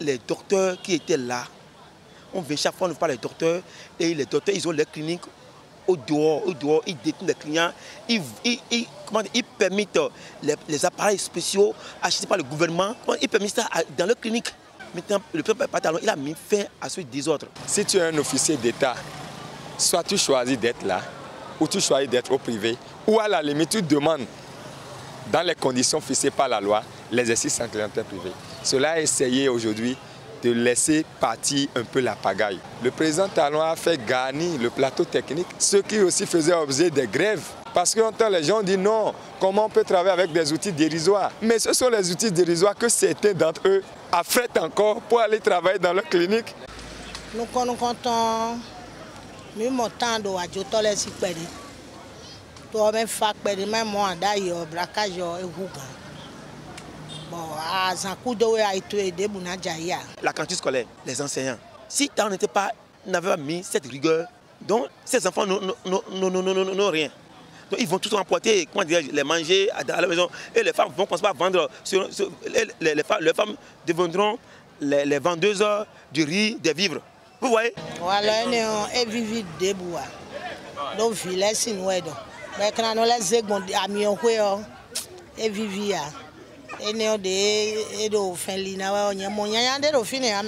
les docteurs qui étaient là, on vient chaque fois, on parle des docteurs, et les docteurs, ils ont les cliniques au dehors, ils détiennent les clients, ils permettent les appareils spéciaux achetés par le gouvernement, ils permettent ça dans leur clinique. Maintenant, le peuple Patalon, il a mis fin à ce désordre. Si tu es un officier d'État, soit tu choisis d'être là, ou tu choisis d'être au privé, ou à la limite, tu demandes, dans les conditions fixées par la loi, l'exercice en clientèle privée. Cela a essayé aujourd'hui de laisser partir un peu la pagaille. Le président Talon a fait garnir le plateau technique, ce qui aussi faisait objet des grèves. Parce que longtemps, les gens disent non, comment on peut travailler avec des outils dérisoires? Mais ce sont les outils dérisoires que certains d'entre eux affrètent encore pour aller travailler dans leur clinique. Nous comptons, nous montons de Wadjoto les Sipedi. Toi, même fac, même moi, d'ailleurs, braquage et rouga. La cantine scolaire, les enseignants, si Talon n'avait pas mis cette rigueur, donc ces enfants n'ont rien. Donc ils vont tous emporter, comment dire, les manger à la maison. Et les femmes vont commencer à vendre. Les femmes deviendront les vendeuses du riz, des vivres. Vous voyez? Voilà, on vit des bois. Donc, filet, c'est nous. Mais quand on les égonde, amis, on et vivia. Et nous de fin lina, on y a mon yaya de finir.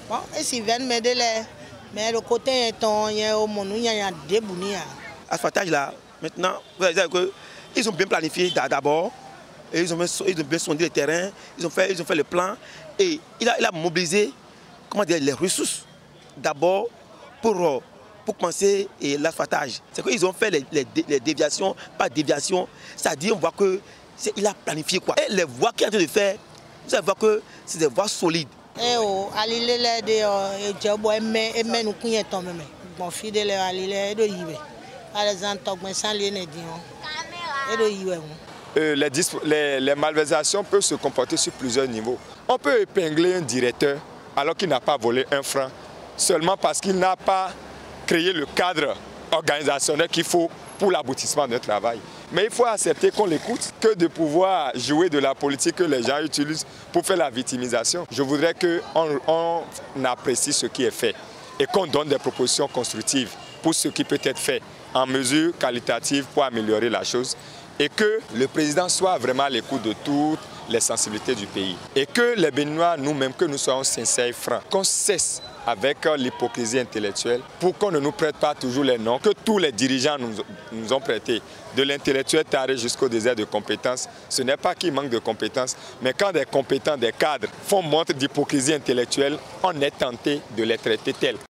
Bon, et si viennent m'aider, mais le côté est on y a au mon yaya de bounia. Asphaltage là, maintenant, vous allez dire qu'ils ont bien planifié d'abord, et ils ont bien sondé le terrain, ils ont fait le plan, et il a mobilisé, comment dire, les ressources d'abord pour commencer l'asphaltage. C'est qu'ils ont fait les déviations, pas déviations, c'est-à-dire on voit que il a planifié quoi. Et les voies qu'il est en train de faire, vous allez voir que c'est des voies solides. Les malversations peuvent se comporter sur plusieurs niveaux. On peut épingler un directeur alors qu'il n'a pas volé un franc, seulement parce qu'il n'a pas créé le cadre organisationnel qu'il faut pour l'aboutissement d'un travail. Mais il faut accepter qu'on l'écoute, que de pouvoir jouer de la politique que les gens utilisent pour faire la victimisation. Je voudrais qu'on apprécie ce qui est fait et qu'on donne des propositions constructives pour ce qui peut être fait en mesure qualitative pour améliorer la chose et que le président soit vraiment à l'écoute de toutes les sensibilités du pays. Et que les Béninois, nous-mêmes, que nous soyons sincères et francs, qu'on cesse avec l'hypocrisie intellectuelle pour qu'on ne nous prête pas toujours les noms que tous les dirigeants nous ont prêtés. De l'intellectuel taré jusqu'au désert de compétences, ce n'est pas qu'ils manquent de compétences, mais quand des compétents, des cadres font montre d'hypocrisie intellectuelle, on est tenté de les traiter tels.